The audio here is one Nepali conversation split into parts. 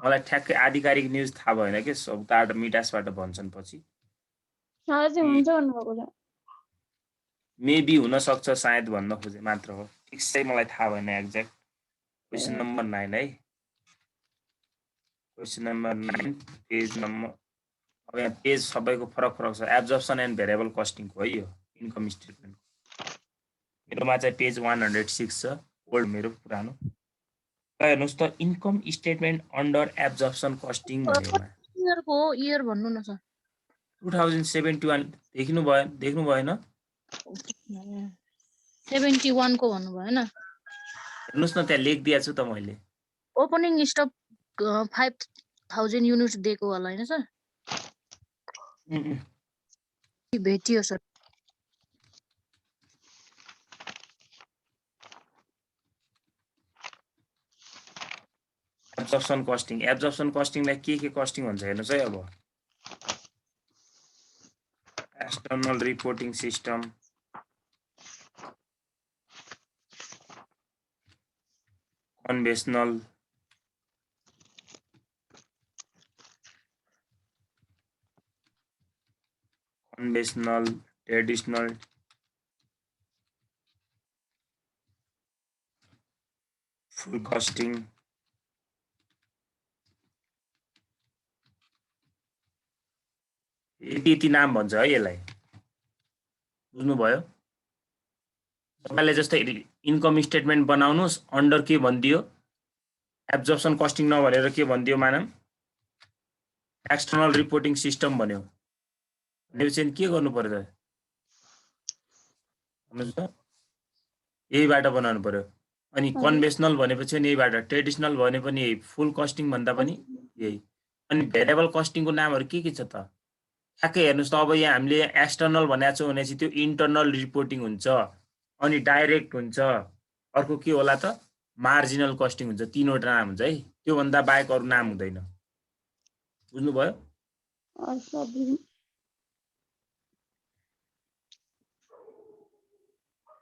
मलाई ठ्याक्कै आधिकारिक न्युज थाहा भएन के उताबाट मिटासबाट भन्छन् पछि साँच्चै हुन्छ भन्नुभएको छ मेबी हुन सक्छ सायद भन्न खोजे मात्र हो ठिक चाहिँ मलाई थाहा भएन एक्ज्याक्ट क्वेशन नम्बर 9 है क्वेशन नम्बर 9 पेज नम्बर अब यहाँ पेज सबैको फरक फरक छ एब्जर्प्सन एन्ड भेरिएबल कस्टिङको है यो इन्कम स्टेटमेन्ट मेरोमा चाहिँ पेज 106 छ ओल्ड मेरो पुरानो हेर्नुस् त income statement under absorption costing भनेकोमा इयरको इयर भन्नु न सर 2071 देख्नु भएन 71 को भन्नु भएन हेर्नुस् न त्यहाँ लेखिदिएको छु त मैले ओपनिङ स्टक 5000 युनिट्स दिएको होला हैन सर भेटियो सर एब्जर्प्सन कस्टिङलाई के कस्टिङ भन्छ हेर्नुस् है अब external reporting system conventional traditional full costing यति नाम भन्छ है यसलाई बुझ्नुभयो तपाईले जस्तै इन्कम स्टेटमेन्ट बनाउनुस् अन्डर के भनिदियो एब्जर्प्सन कस्टिङ नभनेर के भनिदियो मानम एक्सटर्नल रिपोर्टिङ सिस्टम भन्यो भनेपछि के गर्नु पर्यो त भन्नुस् त यहीबाट बनाउनु पर्यो अनि कन्भेन्सनल भनेपछि यहीबाट ट्रेडिसनल भने पनि यही फुल कस्टिङ भन्दा पनि यही अनि भेरिएबल कस्टिङको नामहरु के छ त ठ्याक्कै हेर्नुस् त अब यहाँ हामीले एक्सटर्नल भनेको छौं भनेपछि त्यो इन्टर्नल रिपोर्टिङ हुन्छ अनि डाइरेक्ट हुन्छ अर्को के होला त मार्जिनल कस्टिङ हुन्छ तीनवटा नाम हुन्छ है त्यो भन्दा बाहेक अरु नाम हुँदैन बुझ्नु भयो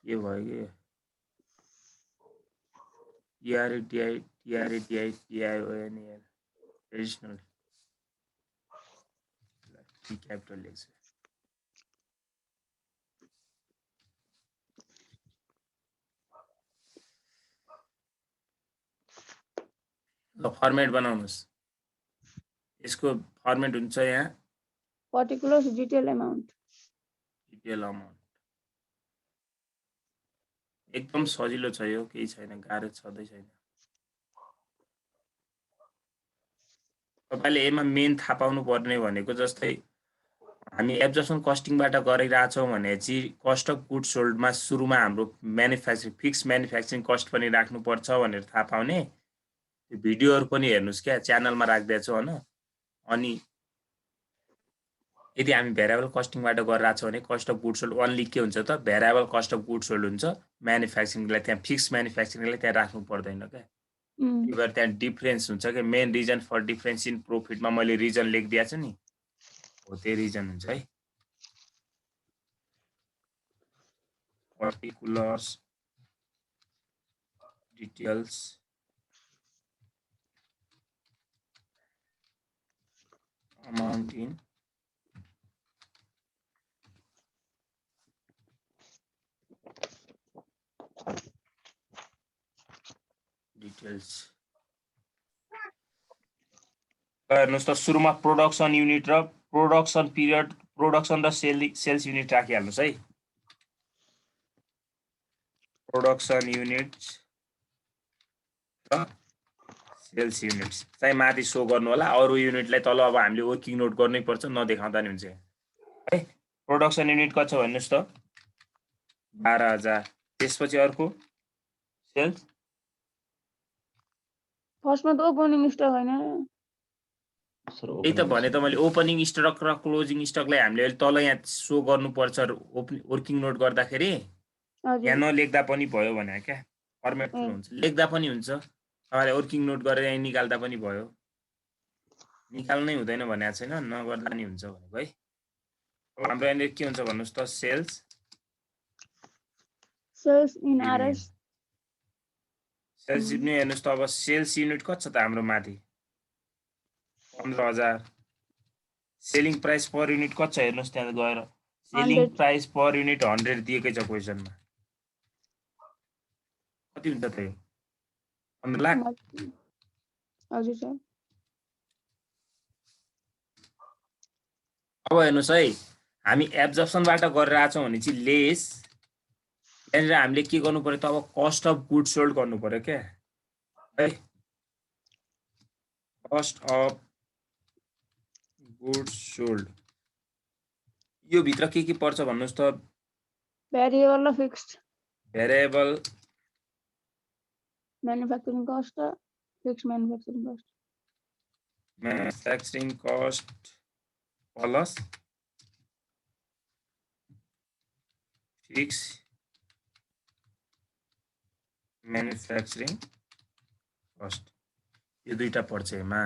के भयो के TRATIONAL ट्रेडिसनल क्यापिटल लेख्छ ल फर्मेट बनाउनुस् यसको फर्मेट हुन्छ यहाँ पर्टिकुलर डिटेल अमाउन्ट एकदम सजिलो छ यो केही छैन गाह्रो छदै छैन तपाईले यसमा मेन थाहा पाउनु पर्ने भनेको जस्तै हामी एब्जर्प्सन कस्टिङबाट गरिरहेछौं भनेपछि कस्ट अफ गुड्स सोल्डमा सुरुमा हाम्रो म्यानुफ्याक्चरिङ फिक्स म्यानुफ्याक्चरिङ कस्ट पनि राख्नु पर्छ भनेर थाहा पाउने त्यो भिडियोहरु पनि हेर्नुस् क्या च्यानलमा राख्दैछु हैन अनि यदि हामी भेरिएबल कस्टिङबाट गरिरहेछौं भने cost of goods sold only के हुन्छ त variable cost of goods sold हुन्छ म्यानुफ्याक्चरिङलाई त्यहाँ फिक्स म्यानुफ्याक्चरिङलाई त्यहाँ राख्नु पर्दैन क्या त्यही त्यहाँ डिफरेन्स हुन्छ के main reason for difference in प्रॉफिटमा मैले रिजन लेखिदिएको छु नि हो त्यही रिजन हुन्छ है particulars details amount in details हेर्नुस् त सुरुमा प्रोडक्सन युनिट र प्रोडक्सन पिरियड प्रोडक्सन र सेल्स युनिट राखिहाल्नुस् है प्रोडक्सन युनिट्स र सेल्स युनिट्स चाहिँ माथि सो गर्नु होला अरु युनिटलाई तल अब हामीले वर्किङ नोट गर्नै पर्छ नदेखाउँदा नि हुन्छ है प्रोडक्सन युनिट कति छ भन्नुस् त 12000 त्यसपछि अर्को सेल्स फर्स्टमा त ओपनिङ स्टक हैन यही त भने त मैले ओपनिङ स्टक र क्लोजिङ स्टकलाई हामीले तल यहाँ सो गर्नु पर्छ वर्किङ नोट गर्दाखेरि यहाँ नलेख्दा पनि भयो भने क्या फर्मेट हुन्छ लेख्दा पनि हुन्छ तपाईले वर्किङ नोट गरेर यहाँ निकाल्दा पनि भयो निकाल्नै हुँदैन भनेको छैन नगर्दा नि हुन्छ भनेको है हाम्रो यहाँ के हुन्छ भन्नुस् त sales in RS sales unit हेर्नुस् त अब सेल्स युनिट कति छ त हाम्रो माथि 15,000 सेलिङ प्राइस पर युनिट कति छ हेर्नुस् त्यहाँ गएर सेलिङ 100 प्राइस पर युनिट 100 दिएकै छ क्वेशनमा कति हुन्छ त यो 15 लाख हजुर सर अब हेर्नुस् है हामी एब्जर्प्सनबाट गरेर आछौँ भने चाहिँ लेस त्यहाँनिर हामीले के गर्नु पर्यो त अब कस्ट अफ गुड सोल्ड गर्नु पर्यो क्या है कस्ट अफ गुड सोल्ड यो भित्र के पर्छ भन्नुस् त भेरिएबल र fixed variable manufacturing cost fixed manufacturing cost plus fix manufacturing cost यो दुईटा पर्छ यसमा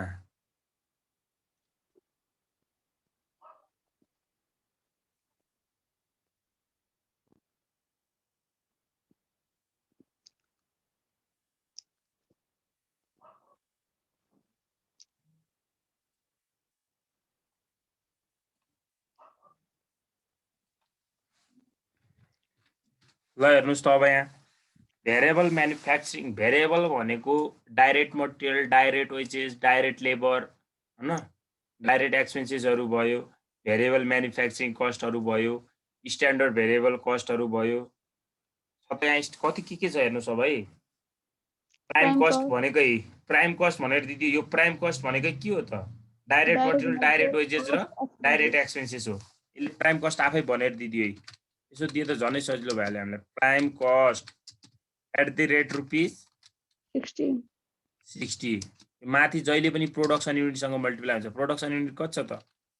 ल हेर्नुस् त अब यहाँ भेरिएबल मैन्युफैक्चरिंग भेरिएबल भनेको direct material direct wages direct labour हैन डाइरेक्ट एक्सपेन्सेसहरु भयो भेरिएबल मैन्युफैक्चरिंग कस्टहरु भयो स्ट्यान्डर्ड भेरिएबल कस्टहरु भयो सबै यहाँ कति के छ हेर्नुस् अब है प्राइम कस्ट भनेकै प्राइम कस्ट भनेर दिदी यो प्राइम कस्ट भनेकै के हो त डाइरेक्ट मटेरियल डाइरेक्ट वेजेस र डाइरेक्ट एक्सपेन्सेस हो यसले प्राइम कस्ट आफै भनेर दिदियो है यसो दिए त झनै सजिलो भइहाल्यो हामीलाई prime cost at the rate rupees 60 माथि जहिले पनि प्रोडक्सन युनिटसँग मल्टिप्लाई हुन्छ प्रोडक्सन युनिट कति छ त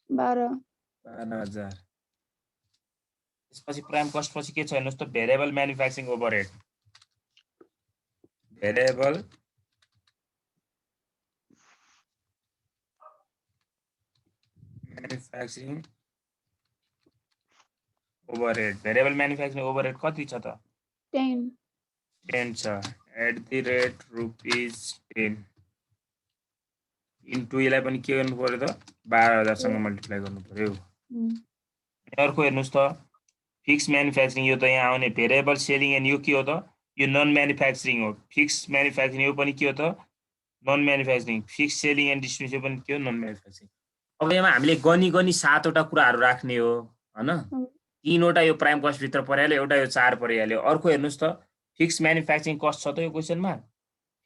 12,000 त्यसपछि प्राइम कस्ट पछि के छ हेर्नुस् त variable manufacturing overhead variable manufacturing overhead variable manufacturing overhead कति छ त 10 छ at the rate rupees 10 into यसलाई पनि के गर्नु पर्यो त 12,000 सँग मल्टिप्लाई गर्नु पर्यो अर्को हेर्नुस् त फिक्स म्यानुफ्याक्चरिङ यो त यहाँ आउने भेरिएबल सेलिङ एन्ड यो के हो त यो नन म्यानुफ्याक्चरिङ हो फिक्स म्यानुफ्याक्चरिङ यो पनि के हो त non manufacturing fix selling and distribution पनि के हो नन म्यानुफ्याक्चरिङ अब यहाँ हामीले गनी 7वटा कुराहरु राख्ने हो हैन 3वटा यो प्राइम कस्ट भित्र परिहाल्यो एउटा यो 4 परिहाल्यो अर्को हेर्नुस् त फिक्स म्यानुफ्याक्चरिङ कस्ट छ त यो क्वेशनमा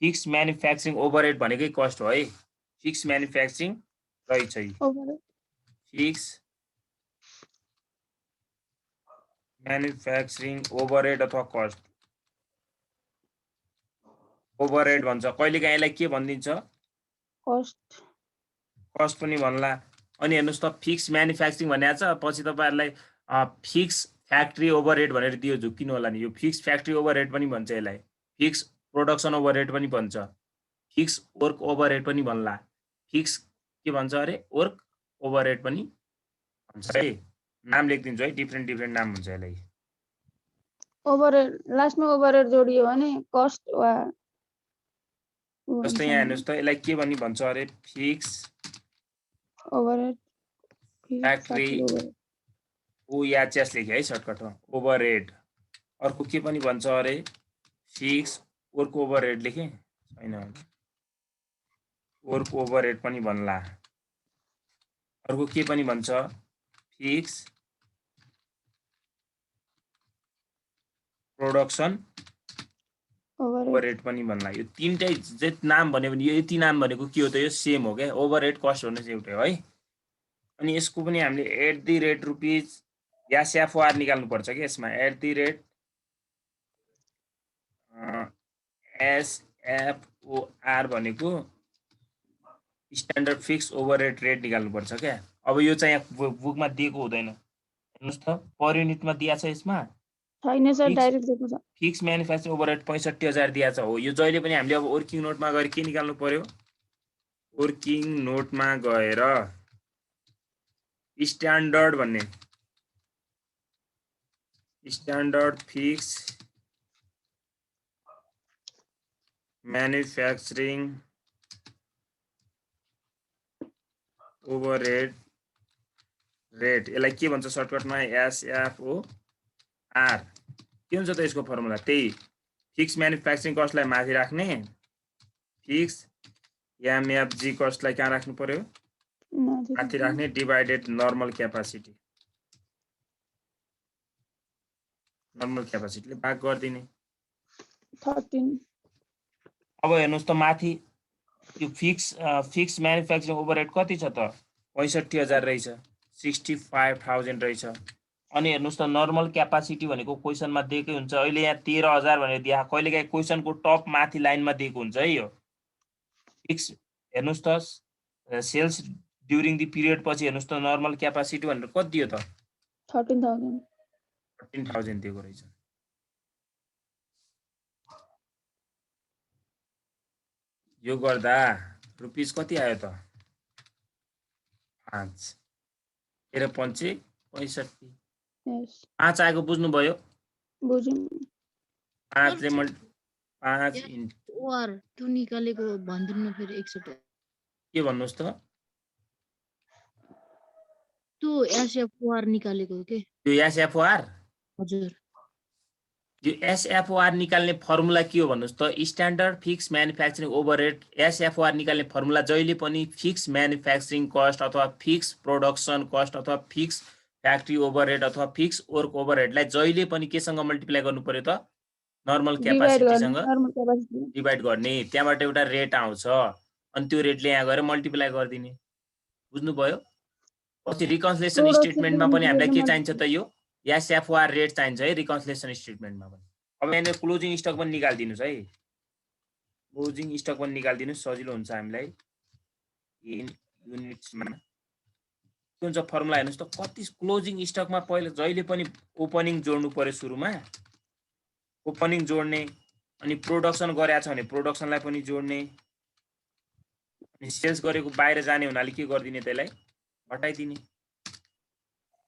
फिक्स म्यानुफ्याक्चरिङ ओभरहेड भनेकै कस्ट हो है फिक्स म्यानुफ्याक्चरिङ रहेछ है फिक्स म्यानुफ्याक्चरिङ ओभरहेड अथवा कस्ट ओभरहेड भन्छ कहिलेकाहीँ यसलाई के भनिदिन्छ कस्ट पनि भन्ला अनि हेर्नुस् त फिक्स म्यानुफ्याक्चरिङ भनेको छ पछि तपाईहरुलाई फिक्स फ्याक्ट्री ओभरहेड भनेर दियो झुक्किनु होला नि यो फिक्स फ्याक्ट्री ओभरहेड पनि भन्छ यसलाई फिक्स प्रोडक्सन ओभरहेड पनि भन्छ फिक्स वर्क ओभरहेड पनि भन्ला फिक्स के भन्छ अरे वर्क ओभरहेड पनि भन्छ है नाम लेखिदिन्छु है डिफरेन्ट नाम हुन्छ यसलाई ओभरहेड लास्टमा ओभरहेड जोडियो भने कस्ट वा जस्तै यहाँ हेर्नुस् त यसलाई के भनि भन्छ अरे फिक्स ओभरहेड फ्याक्ट्री ओ या चेस लेखे है सर्टकटमा ओभरहेड अर्को के पनि भन्छ अरे फिक्स वर्क ओभरहेड लेखे छैन वर्क ओभरहेड पनि भन्ला अर्को के पनि भन्छ फिक्स प्रोडक्सन ओभरहेड पनि भन्ला यो तीनटै जे नाम भन्यो भने यो यति नाम भनेको के हो त यो सेम हो के ओभरहेड कस्ट हुने चाहिँ एउटै है अनि यसको पनि हामीले एट द रेट रुपीस एसएफओआर निकाल्नु पर्छ के यसमा एट द रेट एसएफओआर भनेको स्ट्यान्डर्ड फिक्स ओभरहेड रेट निकाल्नु पर्छ क्या अब यो चाहिँ यहाँ बुकमा दिएको हुँदैन हेर्नुस् त पर युनिटमा दिएको छ यसमा छैन सर डाइरेक्ट दिएको छ फिक्स म्यानुफ्याक्चरिङ ओभरहेड 65,000 दिएको छ हो यो जहिले पनि हामीले अब वर्किङ नोटमा गएर के निकाल्नु पर्यो वर्किङ नोटमा गएर स्ट्यान्डर्ड भन्ने standard fix manufacturing overhead rate, यसलाई के भन्छ सर्टकटमा SFOR। के हुन्छ त यसको फर्मुला? त्यही फिक्स म्यानुफ्याक्चरिङ कस्टलाई माथि राख्ने, फिक्स MFG कस्टलाई कहाँ राख्नु पर्यो? माथि राख्ने, डिभाइडेड नर्मल क्यापासिटी। नर्मल क्यापासिटीले भाग गरिदिने। 13। अब हेर्नुहोस् त माथि यो फिक्स म्यानुफ्याक्चरिङ ओभरहेड कति छ त? 65,000 रहेछ, 65,000 रहेछ। अनि हेर्नुहोस् त नर्मल क्यापासिटी भनेको क्वेसनमा दिएकै हुन्छ। अहिले यहाँ 13,000 भनेर दिए, कहिलेकाहीँ क्वेसनको टप माथि लाइनमा दिएको हुन्छ है यो फिक्स। हेर्नुहोस् त सेल्स ड्युरिङ द पिरियड पछि हेर्नुहोस् त नर्मल क्यापासिटी भनेर कति दियो त? 13,000। 13,000 दिएको रहेछ। यो गर्दा रुपिस कति आयो त? 5 13 पंचे 65। यस 5 आएको बुझ्नुभयो? बुझ्यौँ। 5 ले 5 इन्टु OR 2 निकालेको भन्दिनु फेरि एकचोटि। के भन्नुहोस् त? त्यो SFOR निकालेको के? यो SFOR? हजुर। यो SFOR निकाल्ने फर्मुला के हो भन्नुहोस् त? Standard fix manufacturing overhead. SFOR निकाल्ने फर्मुला जहिले पनि फिक्स म्यानुफ्याक्चरिङ कस्ट अथवा फिक्स प्रोडक्सन कस्ट अथवा फिक्स फ्याक्ट्री ओभरहेड अथवा फिक्स वर्क ओभरहेडलाई जहिले पनि केसँग मल्टिप्लाई गर्नु पर्यो त? नर्मल क्यापासिटीसँग डिभाइड गर्ने। त्यहाँबाट एउटा रेट आउँछ अनि त्यो रेटले यहाँ गएर मल्टिप्लाई गरिदिने। बुझ्नुभयो? पछि रिकन्सिलिएसन स्टेटमेन्टमा पनि हामीलाई के चाहिन्छ त? यो SFOR रेट चाहिन्छ है रिकन्सिलिएसन स्टेटमेन्टमा पनि। अब यहाँनिर क्लोजिङ स्टक पनि निकालिदिनुस् है। क्लोजिङ स्टक पनि निकालिदिनुस्, सजिलो हुन्छ हामीलाई युनिट्समा। के हुन्छ फर्मुला हेर्नुहोस् त? कति क्लोजिङ स्टकमा पहिला जहिले पनि ओपनिङ जोड्नु पर्यो सुरुमा, ओपनिङ जोड्ने, अनि प्रोडक्सन गरेको छ भने प्रोडक्सनलाई पनि जोड्ने, अनि सेल्स गरेको बाहिर जाने हुनाले के गरिदिने? त्यसलाई हटाइदिने।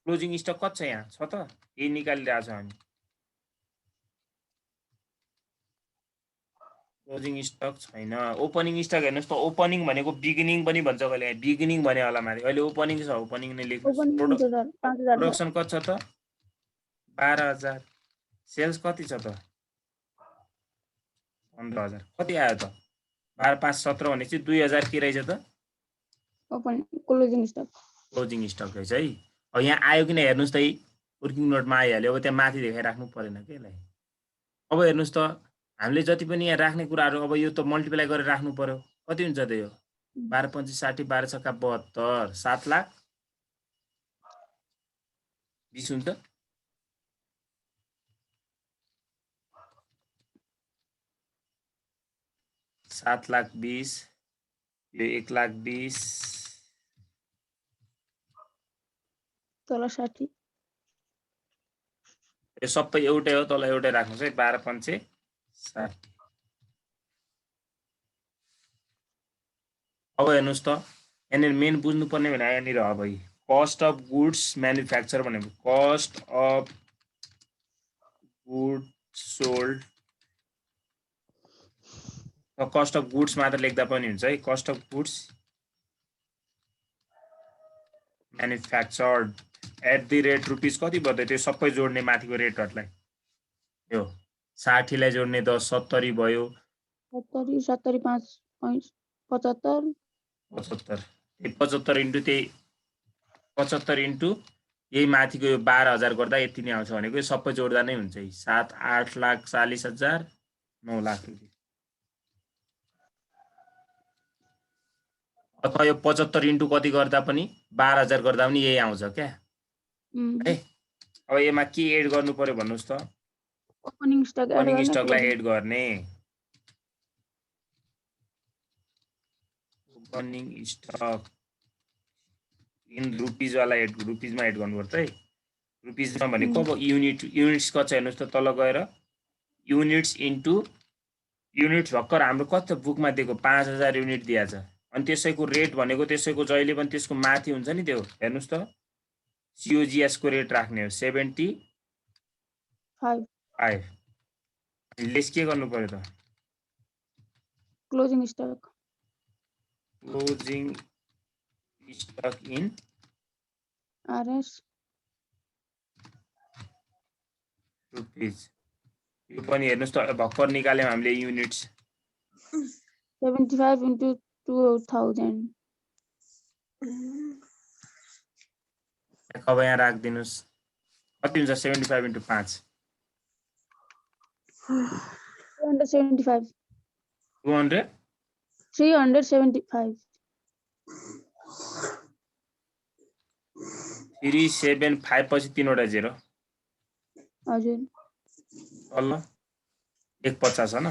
क्लोजिङ स्टक कति छ यहाँ? छ त? यही निकालिरहेको छ हामी। क्लोजिङ स्टक छैन। ओपनिङ स्टक हेर्नुहोस् त, ओपनिङ भनेको बिगिनिङ पनि भन्छ कहिले, बिगिनिङ भने होला माथि। अहिले ओपनिङ छ, ओपनिङ नै लेख्नुहोस्। प्रोडक्सन कति छ त? 12,000। सेल्स कति छ त? 15,000। कति आयो त? 12 5 17 भनेपछि 2,000 के रहेछ त? Closing stock. क्लोजिङ स्टक रहेछ है। अब यहाँ आयो कि नै हेर्नुहोस् त, वर्किङ नोटमा आइहाल्यो। अब त्यहाँ माथि देखाइराख्नु परेन के यसलाई। अब हेर्नुहोस् त हामीले जति पनि यहाँ राख्ने कुराहरू, अब यो त मल्टिप्लाई गरेर राख्नु पर्यो। कति हुन्छ त यो? 12 पंचे 60, 12 छक्का 72, 7,20,000 हुन्छ। $7,20,000, यो 1,20,000, तल 60। यो सबै एउटै हो, तल एउटै राख्नुहोस् है। 12 पंचे 60। अब हेर्नुहोस् त यहाँनिर मेन बुझ्नुपर्ने भने यहाँनिर अब कस्ट अफ गुड्स म्यानुफ्याक्चर भनेको cost of goods sold, cost of goods मात्र लेख्दा पनि हुन्छ है। Cost of goods manufactured at the rate rupees कति भयो त? त्यो सबै जोड्ने माथिको रेटहरूलाई। यो 60 लाई जोड्ने 10 70 भयो, 70 70 5 75 75। 75 इन्टु त्यही 75 इन्टु यही माथिको यो 12,000 गर्दा यति नै आउँछ भनेको। यो सबै जोड्दा नै हुन्छ। 7 8,40,000 9 लाख रुपियाँ। अथवा यो 75 इन्टु कति गर्दा पनि 12,000 गर्दा पनि यही आउँछ क्या है। अब यसमा के एड गर्नु पर्यो भन्नुहोस् त? ओपनिङ स्टकलाई एड गर्ने। ओपनिङ स्टक इन रुपिज वाला रुपिजमा एड गर्नुपर्छ है। रुपिजमा भनेको अब युनिट्स कति छ हेर्नुहोस् त? तल गएर युनिट्स इन्टु युनिट्स भर्खर हाम्रो कति बुकमा दिएको? 5,000 युनिट दिएको छ। अनि त्यसैको रेट भनेको त्यसैको जहिले पनि त्यसको माथि हुन्छ नि त्यो। हेर्नुहोस् त COGS को रेट राख्ने हो 75। लेस के गर्नु पर्यो त? Closing stock. Closing stock in RS rupees. यो पनि हेर्नुस् त भर्खर निकाल्यौं हामीले युनिट्स 75 into 2000. अब यहाँ राखिदिनुस् कति हुन्छ 75 into 5 375. 200 375. 375 पछि 3 वटा 0 हजुर तल्ल 150 हैन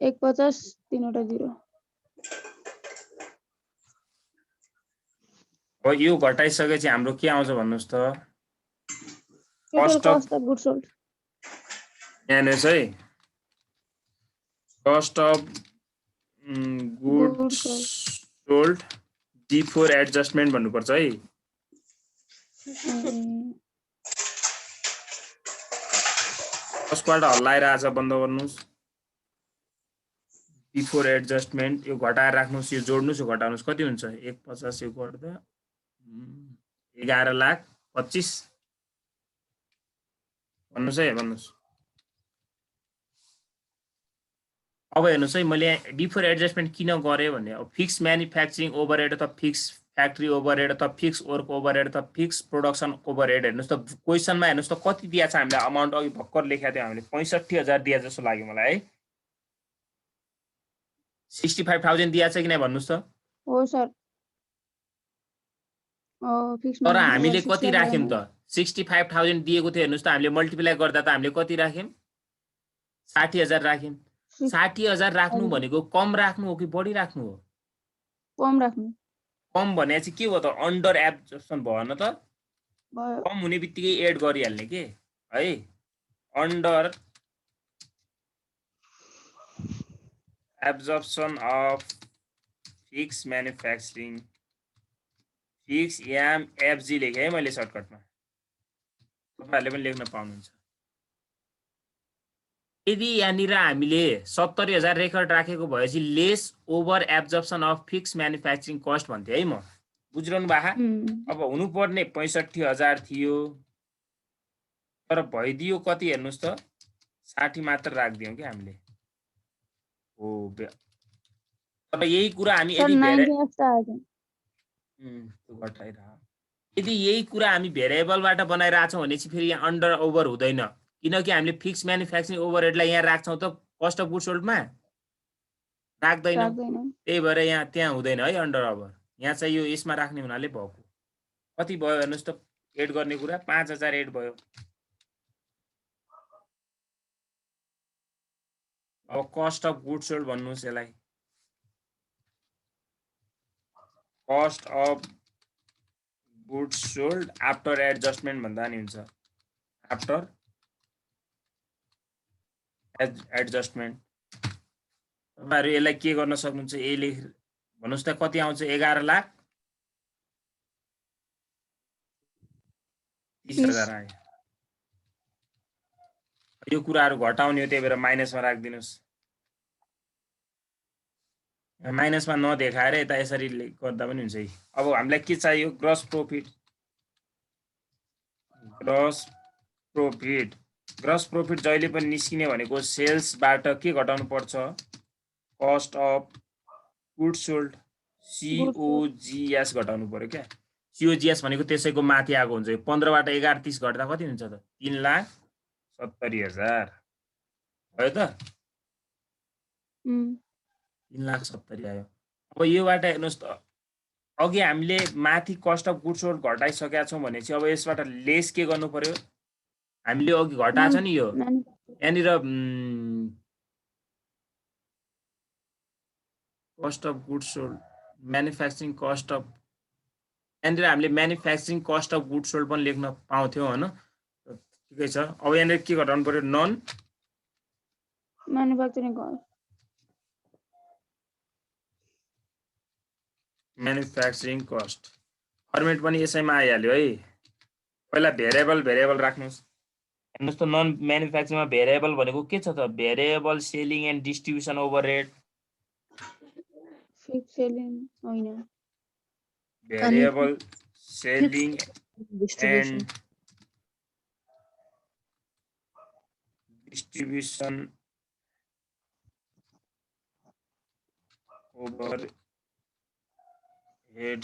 150 3 वटा 0. अब यो घटाइसकेपछि हाम्रो के आउँछ भन्नुस् त Total Cost of- cost of goods sold. यहाँ हेर्नुस् है cost of goods sold before adjustment भन्नुपर्छ है कसबाट हल्लाएर आछ बन्द गर्नुस् बिफोर एडजस्टमेन्ट यो घटाएर राख्नुस् यो जोड्नुस् यो घटाउनुस् कति हुन्छ 150 यो गर्दा 11,25,000 भन्नुस् है भन्नुस् अब हेर्नुस् है मैले बिफोर एडजस्टमेन्ट किन गरे भने अब फिक्स म्यानुफ्याक्चरिङ ओभरहेड त फिक्स फ्याक्ट्री ओभरहेड त फिक्स वर्क ओभरहेड त फिक्स प्रोडक्सन ओभरहेड हेर्नुस् त क्वेसनमा हेर्नुस् त कति दिया छ हामीले अमाउन्ट अघि भर्खर लेखेको थियो हामीले 65,000 दिया जस्तो लाग्यो मलाई है 65,000 दिया छ कि नै भन्नुस् त हो सर फिक्स तर हामीले कति राख्यौं त 65,000 दिएको थियो हेर्नुस् त हामीले मल्टिप्लाई गर्दा त हामीले कति राख्यौं 60,000 राख्यौं 60,000 राख्नु भनेको कम राख्नु हो कि बढी राख्नु हो कम राख्नु कम भने चाहिँ के हो त अन्डर एब्जर्प्सन भएन त भयो कम हुने बित्तिकै एड गरिहाल्ने के है under absorption of fix manufacturing fix M FG लेखेँ है मैले सर्टकटमा तपाईहरुले पनि लेख्न पाउनुहुन्छ यदि यहाँनिर हामीले 70,000 रेकर्ड राखेको भएपछि lace over absorption of fix manufacturing cost भन्थे है म बुझ्रहनु भा अब हुनुपर्ने 65,000 थियो तर भइदियो कति हेर्नुस् त 60 मात्र राख्दियौ के हामीले हो तर यही कुरा हामी यदि यदि यही कुरा हामी भेरिएबलबाट बनाइराछौं भने चाहिँ फेरि यहाँ अन्डर ओभर हुँदैन किनकि हामीले फिक्स म्यानुफ्याक्चरिङ ओभरहेडलाई यहाँ राख्छौं त कस्ट अफ गुड्स सोल्डमा राख्दैन त्यही भएर यहाँ त्यहाँ हुँदैन है अन्डर ओभर यहाँ चाहिँ यो यसमा राख्ने हुनाले भएको कति भयो हेर्नुस् त एड गर्ने कुरा 5,000 एड भयो अब कस्ट अफ गुड्स सोल्ड भन्नुस् यसलाई cost of goods sold after adjustment भन्दा नि हुन्छ आफ्टर एडजस्टमेन्ट तपाईहरु यसलाई के गर्न सक्नुहुन्छ ए लेख भन्नुस् त कति आउँछ 11,30,000 आयो यो कुराहरु घटाउने हो त्यही भएर माइनसमा राख्दिनुस् माइनसमा नदेखाएर यता यसरी गर्दा पनि हुन्छ अब हामीलाई के चाहियो ग्रस प्रॉफिट जहिले पनि निस्किने भनेको सेल्सबाट के घटाउनु पर्छ cost of goods sold COGS घटाउनु पर्यो क्या COGS भनेको त्यसैको माथि आएको हुन्छ 15 बाट 11,30 घट्दा कति हुन्छ त 3,70,000 भयो त 3,70,000 आयो अब योबाट हेर्नुस् त अघि हामीले माथि कस्ट अफ गुड्स सोल्ड घटाइसकेका छौं भने चाहिँ अब यसबाट लेस के गर्नु पर्यो हामीले अघि घटाएको छ नि यो यहाँनिर cost of goods sold manufacturing cost of यहाँनिर हामीले manufacturing cost of goods sold पनि लेख्न पाउँथ्यौं हैन ठिकै छ अब यहाँनिर के घटाउनु पर्यो non manufacturing cost manufacturing cost format पनि यसैमा आइहाल्यो है पहिला भेरिएबल राख्नुस् हेर्नुस् त नन म्यानुफ्याक्चरिङमा भेरिएबल भनेको के छ त variable selling and distribution overhead fix selling होइन variable selling distribution and distribution overhead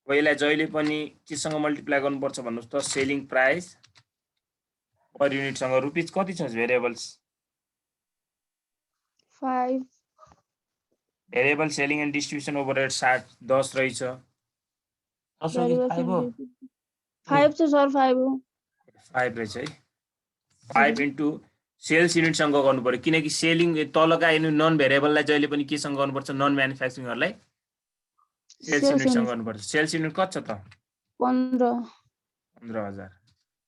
पहिला जहिले पनि केसँग मल्टिप्लाई गर्नुपर्छ भन्नुहोस् त सेलिङ प्राइस पर युनिटसँग रुपिस कति छ variables 5 variable selling and distribution overhead 10 रहेछ 10 हो कि 5 हो 5 छ सर 5 हो 5 रहेछ है 5 इन्टु सेल्स युनिटसँग गर्नु पर्यो किनकि सेलिङ तलका नन भेरिएबललाई जहिले पनि केसँग गर्नुपर्छ नन म्यानुफ्याक्चरिङहरूलाई सेल्स युनिटसँग गर्नुपर्छ सेल्स युनिट कति छ त 15,000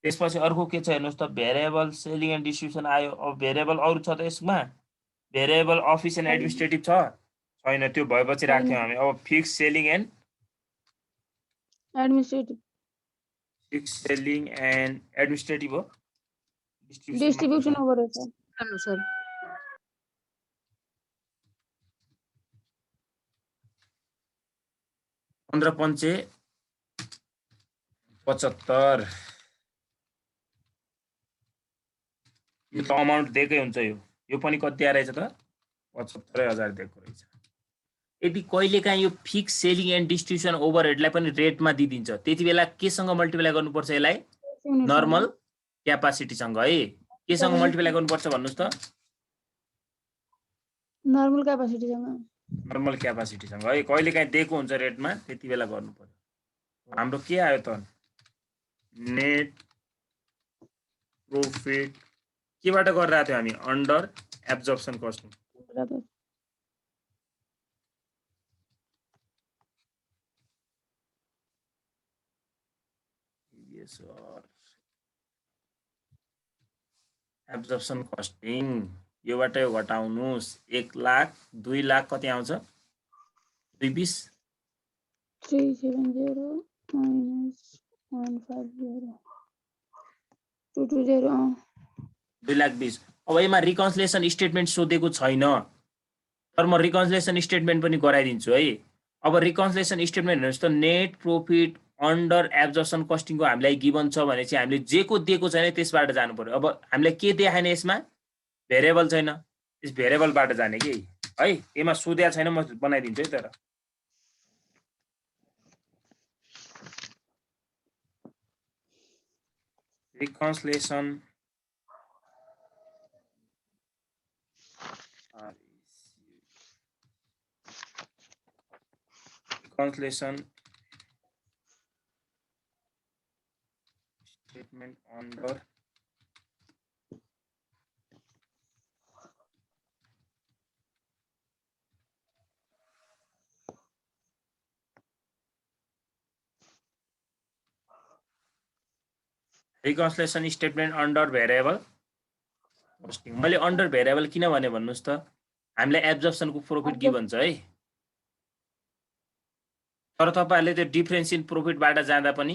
त्यसपछि अर्को के छ हेर्नुहोस् त भेरिएबल सेलिङ एन्ड डिस्ट्रिब्युसन आयो अब भेरिएबल अरू छ त यसमा भेरिएबल अफिस एन्ड एडमिनिस्ट्रेटिभ छ छैन त्यो भएपछि राख्थ्यौँ हामी अब fix selling and administrative fix selling and administrative हो डिस्ट्रिब्युसन ओभरहेड अनुसार 15 पंचे 75 यो त अमाउन्ट दिएकै हुन्छ यो पनि कति आएछ त 75,000 दिएको रहेछ यदि कहिलेकाहीँ यो फिक्स सेलिङ एन्ड डिस्ट्रिब्युसन ओभरहेडलाई पनि रेटमा दिइदिन्छ त्यति बेला केसँग मल्टिप्लाई गर्नुपर्छ यसलाई नर्मल क्यापासिटीसँग है केसँग मल्टिप्लाई गर्नुपर्छ भन्नुस् त नर्मल क्यापासिटीसँग नर्मल क्यापासिटीसँग है कहिलेकाहीँ दिएको हुन्छ रेटमा त्यति बेला गर्नु पर्यो हाम्रो के आयो त नेट प्रॉफिट केबाट गरिरहेको थियो हामी under absorption costing absorption costing योबाट यो घटाउनुस् 1 लाख 2 लाख कति आउँछ 220 370 minus 150 220 2,20,000 अब यसमा रिकन्सिलिएसन स्टेटमेन्ट सोधेको छैन तर म रिकन्सिलिएसन स्टेटमेन्ट पनि गराइदिन्छु है अब रिकन्सिलिएसन स्टेटमेन्ट हेर्नुहोस् त नेट प्रॉफिट अन्डर एब्जर्प्सन कस्टिङको हामीलाई गिभन छ भने चाहिँ हामीले जे को दिएको छैन त्यसबाट जानु पर्यो अब हामीलाई के देखाएन यसमा भेरिएबल छैन त्यस भेरिएबलबाट जाने कि है यसमा सोधेको छैन म बनाइदिन्छु है तर reconciliation Translation statement under reconciliation statement under variable costing मैले under variable किन भने भन्नुस् त हामीलाई एब्जर्प्सन को प्रॉफिट गिभन छ है तर तपाईहरुले त्यो डिफरेन्स इन प्रॉफिटबाट जाँदा पनि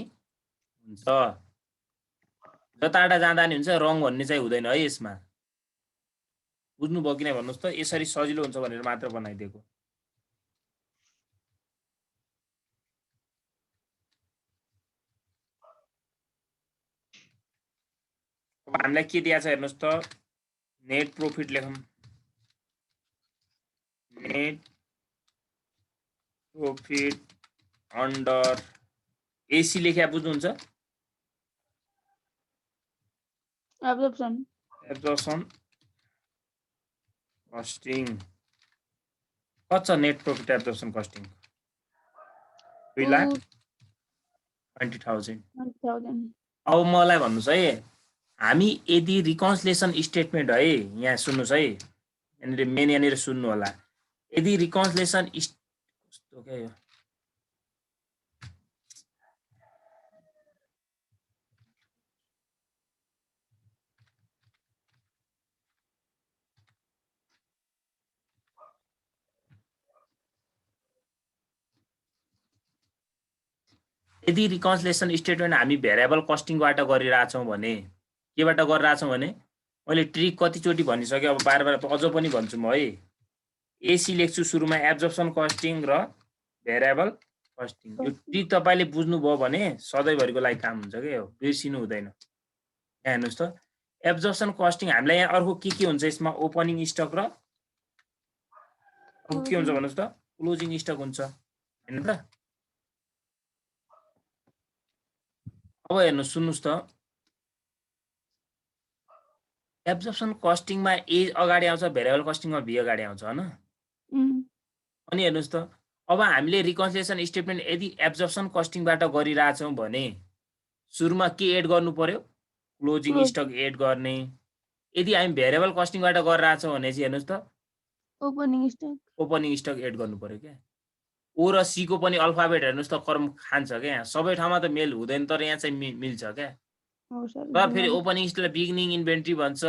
हुन्छ जताबाट जाँदा नि हुन्छ रङ भन्ने चाहिँ हुँदैन है यसमा बुझ्नु भयो किन भन्नुस् त यसरी सजिलो हुन्छ भनेर मात्र बनाइदिएको अब हामीलाई के दिया छ हेर्नुस् त नेट प्रॉफिट लेखौं नेट प्रॉफिट अन्डर एसी लेख्या बुझ्नुहुन्छ एब्जर्प्सन कस्टिङ कति छ नेट प्रॉफिट एब्जर्प्सन कस्टिङ 2,20,000 अब मलाई भन्नुस् है हामी यदि रिकन्सिलिएसन स्टेटमेन्ट है यहाँ सुन्नुस् है यहाँनिर मेन यहाँनिर सुन्नु होला यदि रिकन्सिलिएसन कस्तो के यो यदि रिकन्सिलिएसन स्टेटमेन्ट हामी भेरिएबल कस्टिङबाट गरिरहेछौँ भने केबाट गरिरहेछौँ भने मैले ट्रिक कतिचोटि भनिसके अब बार बार अझ पनि भन्छु म है एसी लेख्छु सुरुमा एब्जर्प्सन कस्टिङ र भेरिएबल कस्टिङ। यो ट्रिक तपाईले बुझ्नुभयो भने सधैँभरिको लागि काम हुन्छ के हो, बिर्सिनु हुँदैन। यहाँ हेर्नुस् त एब्जर्प्सन कस्टिङ हामीलाई यहाँ अर्को के हुन्छ यसमा ओपनिङ स्टक र अर्को के हुन्छ भन्नुस् त क्लोजिङ स्टक हुन्छ हैन त। अब हेर्नु सुन्नुस् त एब्जर्प्सन कस्टिङमा ए अगाडि आउँछ, भेरिएबल कस्टिङमा बी अगाडि आउँछ हैन। अनि हेर्नुस् त अब हामीले रिकन्सिलिएसन स्टेटमेन्ट यदि एब्जर्प्सन कस्टिङबाट गरिरहेछौँ भने सुरुमा के एड गर्नु पर्यो, क्लोजिङ स्टक एड गर्ने। यदि हामी भेरिएबल कस्टिङबाट गरिरहेछौँ भने चाहिँ हेर्नुस् त ओपनिङ स्टक एड गर्नु पर्यो क्या। ओ र सी को पनि अल्फाबेट हेर्नुस् त कर्म खान्छ क्या, सबै ठाउँमा त मेल हुँदैन तर यहाँ चाहिँ मिल्छ क्या। तर फेरि ओपनिङ स्टकलाई बिगिनिङ इन्भेन्ट्री भन्छ,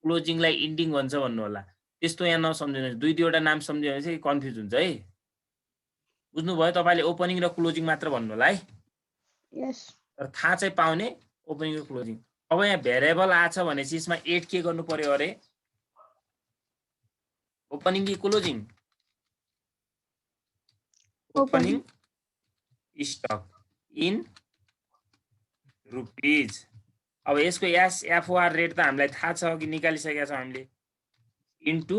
क्लोजिङलाई इन्डिङ भन्छ भन्नु होला। त्यस्तो यहाँ नसम्झिनुहोस्, दुई दुईवटा नाम सम्झ्यो भने चाहिँ कन्फ्युज हुन्छ है। बुझ्नुभयो तपाईले, ओपनिङ र क्लोजिङ मात्र भन्नु होला है। यस तर थाहा चाहिँ पाउने ओपनिङ र क्लोजिङ। अब यहाँ भेरिएबल आछ भने चाहिँ यसमा एड के गर्नु पर्यो अरे, ओपनिङ कि closing, opening stuck in rupees. अब यसको एसएफओआर रेट त हामीलाई थाहा छ, अघि निकालिसकेका छौँ हामीले, इन्टु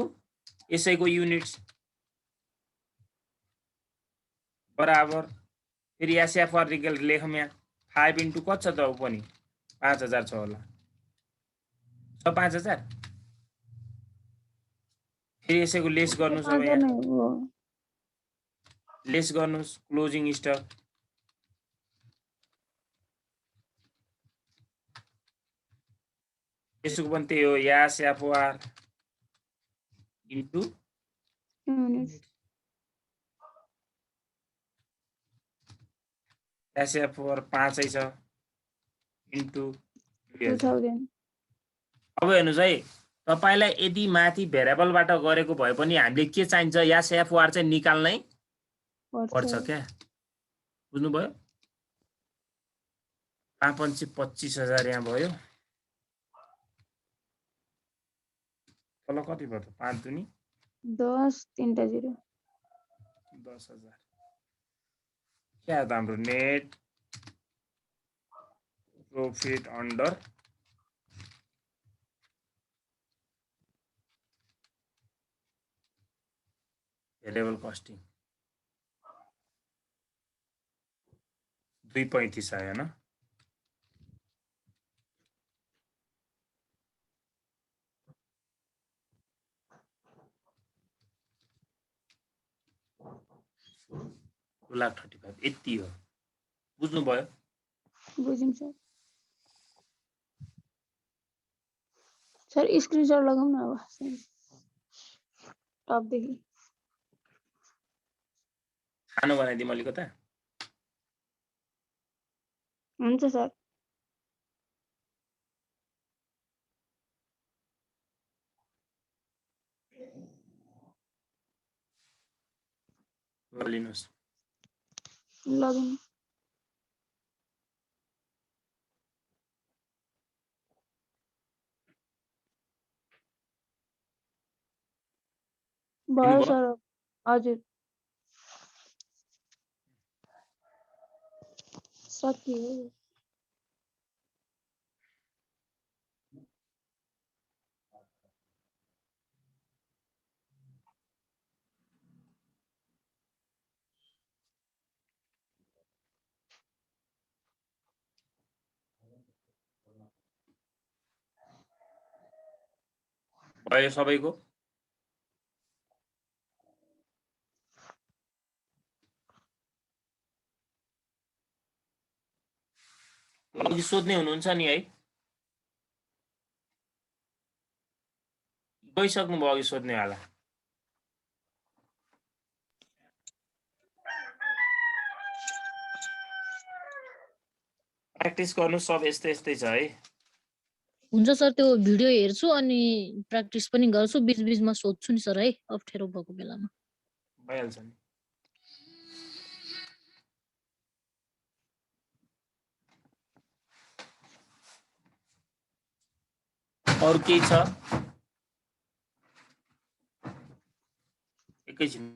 यसैको युनिट्स बराबर फेरि एसएफओआर लेखौँ यहाँ 5 इन्टु कति छ त ओपनिङ 5000 छ होला, 5000 फेरि यसैको लेस गर्नुस्। अब यहाँ लेस गर्नुस् क्लोजिङ स्टक यसको पनि त्यही हो, एसएफओआर इन्टु एसएफओआर 5 छ इन्टु 2000। अब हेर्नुस् है, तपाईलाई यदि माथि भेरिएबलबाट गरेको भए पनि हामीले के चाहिन्छ, एसएफओआर चाहिँ निकाल्नै पर्छ क्या। बुझ्नुभयो? 25,000 यहाँ भयो, तल कति भयो त 5 दुनी 10 3 टा 0 10,000। क्या त हाम्रो net profit under variable costing 235 आयो ना। $2,35,000 यति हो। बुझ्नुभयो? बुझिम सर। सर स्क्रिनशट लगाउँ न अब टपदेखि। खानु बनाइदिउँ अलिकता। हुन्छ सर। लिनुहोस्। लगइन भयो सर। हजुर सकियो। भयो सबैको? अघि सोध्ने हुनुहुन्छ नि है? गइसक्नु भयो अघि सोध्नेवाला? प्र्याक्टिस गर्नु, सब यस्तै यस्तै छ है। हुन्छ सर, त्यो भिडियो हेर्छु अनि प्र्याक्टिस पनि गर्छु, बीच बीचमा सोध्छु नि सर है, अप्ठ्यारो भएको बेलामा। भइहाल्छ नि। अरु केही छ? एकैछिन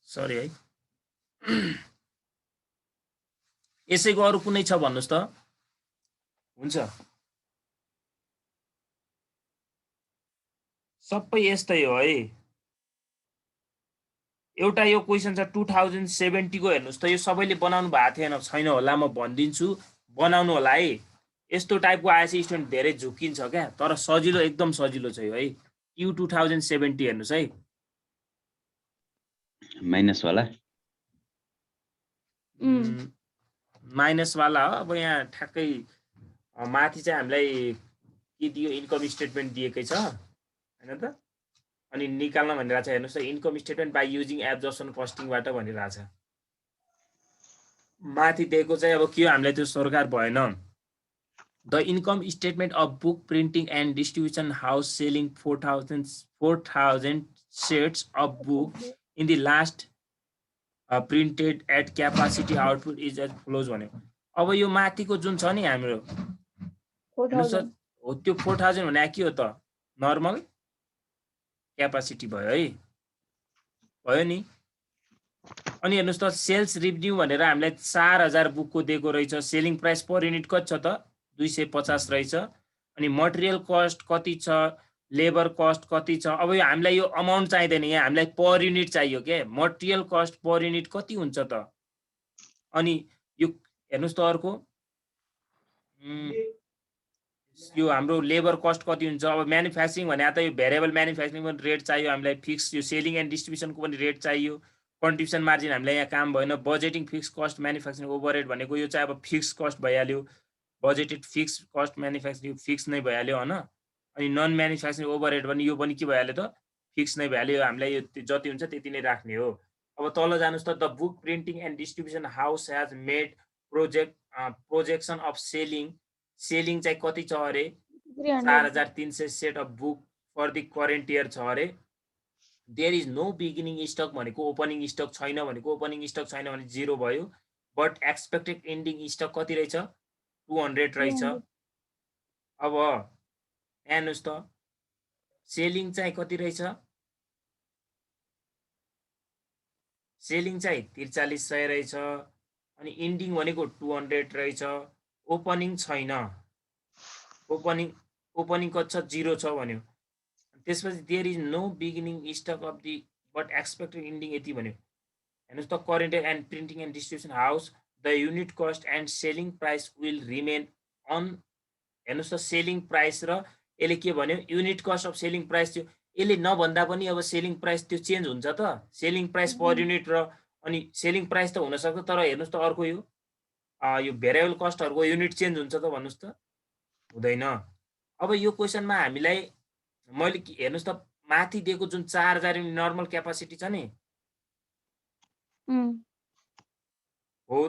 सरी है यसैको अरु कुनै छ भन्नुस् त हुन्छ सबै यस्तै हो है एउटा यो क्वेशन छ 2070 को हेर्नुस् त यो सबैले बनाउनु भएको थिएन छैन होला म भनिदिन्छु बनाउनु होला है यस्तो टाइपको आएछ स्टुडेन्ट धेरै झुकिन्छ क्या तर सजिलो एकदम सजिलो छ यो है Q 2070 हेर्नुस् है माइनस वाला माइनस वाला हो अब यहाँ ठ्याक्कै माथि चाहिँ हामीलाई के दियो इन्कम स्टेटमेन्ट दिएकै छ हैन त अनि निकाल्न भनिरहेछ हेर्नुस् त income statement by using absorption कस्टिङबाट भनिरहेछ माथि दिएको चाहिँ अब के हो हामीलाई त्यो सरकार भएन the income statement of book printing and distribution house selling 4000 sets of book in the last printed at capacity output is as follows भन्यो अब यो माथिको जुन छ नि हाम्रो 4000 हो त्यो 4000 भने के हो त नर्मल क्यापासिटी भयो है भयो नि अनि हेर्नुस् त सेल्स रेभिन्यू भनेर हामीलाई 4000 बुकको दिएको रहेछ सेलिङ प्राइस पर युनिट कति छ त 250 रहेछ अनि मटेरियल कस्ट कति छ लेबर कस्ट कति छ अब यो हामीलाई यो अमाउन्ट चाहिदैन यहाँ हामीलाई पर युनिट चाहियो के मटेरियल कस्ट पर युनिट कति हुन्छ त अनि यो हेर्नुस् त अर्को यो हाम्रो लेबर कस्ट कति हुन्छ अब म्यानुफ्याक्चरिङ भने त यो भेरिएबल म्यानुफ्याक्चरिङ पनि रेट चाहियो हामीलाई फिक्स यो सेलिङ एन्ड डिस्ट्रिब्युसनको पनि रेट चाहियो कन्ट्रिब्युसन मार्जिन हामीलाई यहाँ काम भएन budgeting fix cost manufacturing overhead भनेको यो चाहिँ अब फिक्स कस्ट भइहाल्यो budgeted fix cost manufacturing fix नै भइहाल्यो हैन अनि नन म्यानुफ्याक्चरिङ ओभरहेड पनि यो पनि के भइहाल्यो त फिक्स नै भइहाल्यो हामीलाई यो जति हुन्छ त्यति नै राख्ने हो अब तल जानुस् त the book printing and distribution house has made projection of selling चाहिँ कति छ अरे 4300 set of book for the current year छ अरे there is no beginning stock भनेको ओपनिङ स्टक छैन भनेको ओपनिङ स्टक छैन भने 0 भयो बट एक्सपेक्टेड एन्डिङ स्टक कति रहेछ 200 रहेछ अब हेर्नुस् त सेलिङ चाहिँ कति रहेछ सेलिङ चाहिँ 4300 रहेछ अनि एन्डिङ भनेको 200 रहेछ ओपनिङ छैन ओपनिङ कति छ 0 छ भन्यो त्यसपछि there is no beginning stock of the but expected ending यति भन्यो हेर्नुस् त current and printing and distribution house the unit cost and selling price will remain on हेर्नुस् त सेलिङ प्राइस र यसले के भन्यो unit cost of selling price त्यो यसले नभन्दा पनि अब सेलिङ प्राइस त्यो चेन्ज हुन्छ त सेलिङ प्राइस पर युनिट र अनि सेलिङ प्राइस त हुनसक्छ तर हेर्नुस् त अर्को यो भेरिएबल कस्टहरूको युनिट चेन्ज हुन्छ त भन्नुस् त हुँदैन अब यो क्वेसनमा हामीलाई मैले हेर्नुस् त माथि दिएको जुन 4000 युनिट नर्मल क्यापासिटी छ नि हो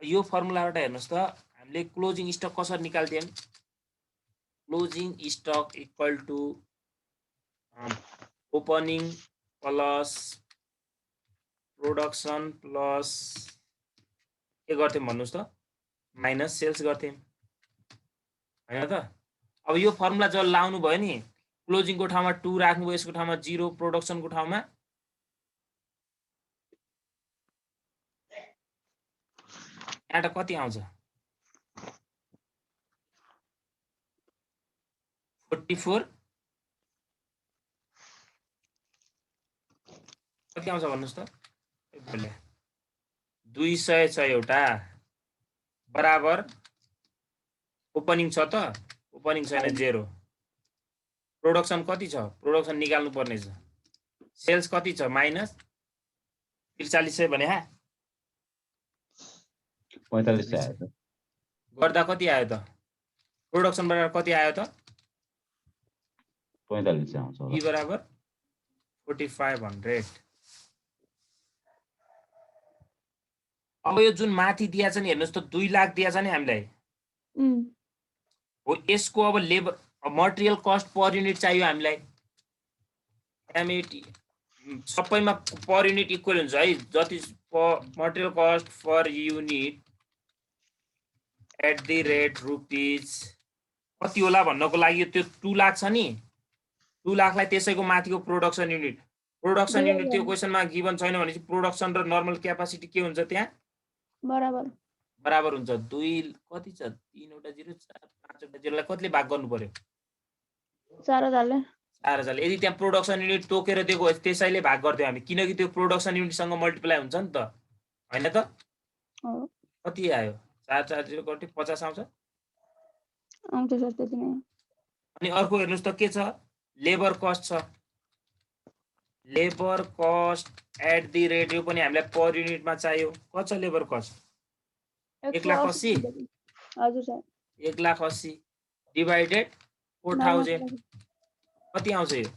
यो फर्मुलाबाट हेर्नुस् त हामीले क्लोजिङ स्टक कसरी निकाल्थ्यौं closing stock equal to opening plus production plus के गर्थ्यौं भन्नुस् त माइनस सेल्स गर्थ्यौं हैन त अब यो फर्मुला जब लाउनु भयो नि क्लोजिङको ठाउँमा 2 राख्नु भयो यसको ठाउँमा 0 प्रोडक्सनको ठाउँमा यहाँबाट कति आउँछ 44 कति आउँछ भन्नुस् त 200 छ एउटा बराबर ओपनिङ छ त ओपनिङ छैन 0 प्रोडक्सन कति छ प्रोडक्सन निकाल्नु पर्ने छ सेल्स कति छ माइनस 4300 भने हा 4500 आयो त गर्दा कति आयो त प्रोडक्सन बराबर कति आयो त 4500 आउँछ होला ई बराबर 4500 अब यो जुन माथि दिया छ नि हेर्नुस् त 2 लाख दिया छ नि हामीलाई हो यसको अब labour material cost per unit चाहियो हामीलाई एमएटी सबैमा पर युनिट इक्वल हुन्छ है जति material cost per unit at the rate rupees कति होला भन्नको लागि त्यो 2 लाख छ नि 2 लाखलाई त्यसैको माथिको प्रोडक्सन युनिट त्यो क्वेशनमा गिभन छैन भने प्रोडक्सन र नर्मल क्यापासिटी के हुन्छ त्यहाँ बराबर हुन्छ 2 कति छ 3 वटा 0 4 5 वटा 0 लाई कतिले भाग गर्नु पर्यो 4000 ले 4000 ले यदि त्यहाँ प्रोडक्सन युनिट तोकेर दिएको त्यसैले भाग गर्थ्यौ हामी किनकि त्यो प्रोडक्सन युनिटसँग मल्टिप्लाई हुन्छ नि त हैन त कति आयो 440 गरे 50 आउँछ सर त्यति नै अनि अर्को हेर्नुस् त के छ लेबर कस्ट छ labour cost at the rate यो पनि हामीलाई पर युनिटमा चाहियो कति छ लेबर कस्ट 180 हजुर सर 180 डिवाइडेड 4000 कति आउँछ यो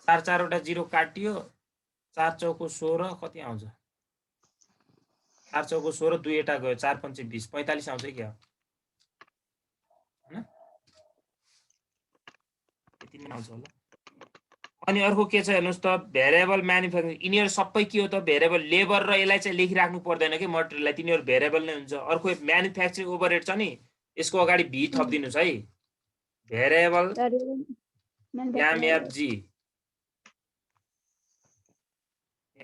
4 वटा 0 काटियो 4 चौको 16 कति आउँछ 4 चौको 16 2 वटा गयो 4 5 20 45 आउँछ क्या हैन यति नै आउँछ होला अनि अर्को के छ हेर्नुस् त भेरिएबल म्यानुफ्याक्चरिङ यिनीहरु सबै के हो त भेरिएबल लेबर र यसलाई चाहिँ लेखिराख्नु पर्दैन के मटेरियललाई तिनीहरु भेरिएबल नै हुन्छ अर्को म्यानुफ्याक्चरिङ ओभरहेड छ नि यसको अगाडि भी थप्दिनुस् है variable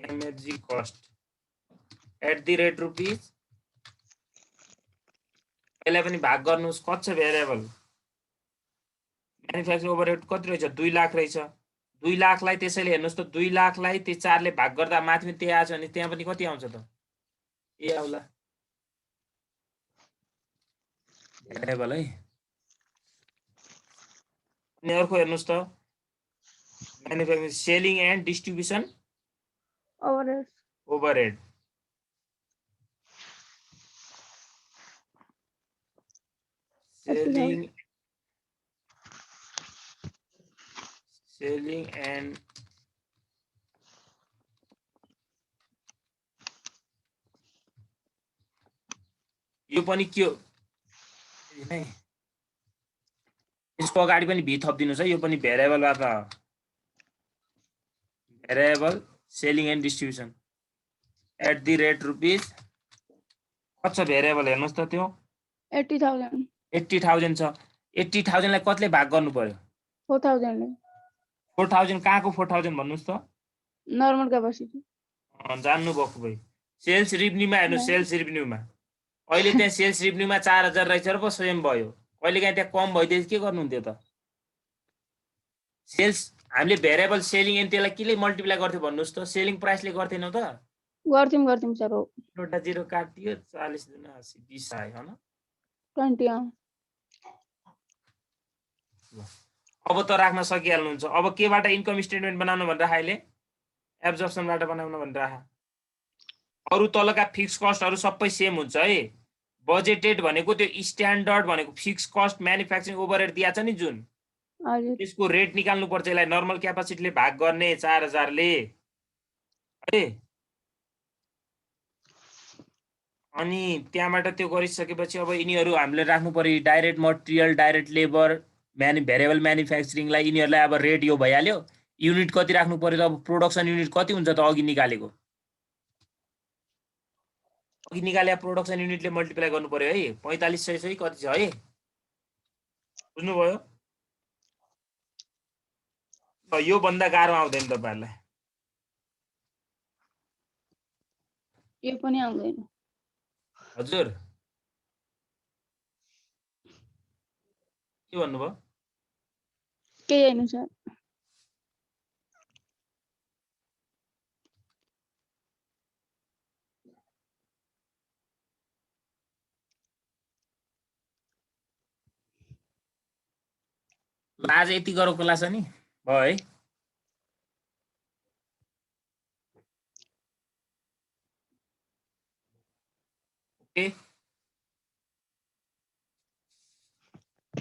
MFG cost at the rate rupees यसलाई पनि भाग गर्नुस् कति छ भेरिएबल म्यानुफ्याक्चरिङ ओभरहेड कति रहेछ 2 लाख रहेछ 2 लाखलाई त्यसैले हेर्नुस् त 2 लाखलाई त्यो 4 ले भाग गर्दा माथिमा त्यही आछ भने त्यहाँ पनि कति आउँछ त ए आउला भेरिएबल है अनि अर्को हेर्नुस् त manufacturing selling and distribution overhead selling and यो पनि के हो यसको अगाडि पनि भी थप्दिनुस् है यो पनि भेरिएबलबाट variable selling and distribution at the rate rupees कति छ भेरिएबल हेर्नुस् त त्यो 80000 छ 80000 लाई कतिले भाग गर्नु पर्यो 4000 ले 4000 कहाँको 4000 भन्नुस् त नर्मल क्यापासिटी जान्नु भएको भई सेल्स रेभन्यूमा हेर्नु सेल्स रेभन्यूमा अहिले त्यहाँ सेल्स रेभन्यूमा 4000 रहेछ र पो स्वयं भयो कहिले काहीँ त्यहाँ कम भइदिए के गर्नुहुन्थ्यो त सेल्स हामीले भेरिएबल सेलिङ एन्ड त्यसलाई केले मल्टिप्लाई गर्थ्यो भन्नुस् त सेलिङ प्राइसले गर्थेनौ त गर्थ्यौं सर हो एउटा 0 काटियो 40 दुना 80 20 आयो हैन 20 अब त राख्न सकिहाल्नुहुन्छ अब केबाट इन्कम स्टेटमेन्ट बनाउनु भनेर अहिले एब्जर्प्सनबाट बनाउनु भनेर अरु तलका फिक्स कस्टहरु सबै सेम हुन्छ है बजेटेड भनेको त्यो स्ट्यान्डर्ड भनेको फिक्स कस्ट म्यानुफ्याक्चरिङ ओभरहेड दिएको छ नि जुन हजुर त्यसको रेट निकाल्नु पर्छ यसलाई नर्मल क्यापासिटीले भाग गर्ने 4000 ले है अनि त्यहाँबाट त्यो गरिसकेपछि अब यिनीहरू हामीले राख्नु पर्यो direct material direct labour variable म्यानुफ्याक्चरिङलाई यिनीहरूलाई अब रेट यो भइहाल्यो युनिट कति राख्नु पर्यो त अब प्रोडक्सन युनिट कति हुन्छ त अघि निकालेको अघि निकाले प्रोडक्सन युनिटले मल्टिप्लाई गर्नु पर्यो है 4500 चाहिँ कति छ है बुझ्नुभयो यो भन्दा गाह्रो आउँदैन तपाईहरुलाई यो पनि आउँदैन हजुर के भन्नुभयो केही हैन सर आज यति गरौँ क्लास अनि भयो है ओके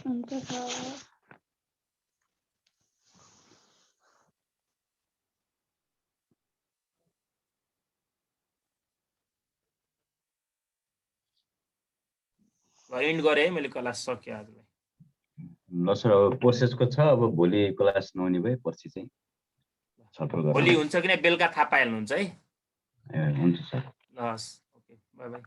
हुन्छ सर एन्ड गरे है मैले क्लास सके आजलाई ल सर अब प्रोसेसको छ अब भोलि क्लास नहुने भए पर्सि चाहिँ छलफल गरौँ भोलि हुन्छ कि नै बेलुका थाहा पाइहाल्नुहुन्छ है हुन्छ सर हस् ओके बाइ बाइ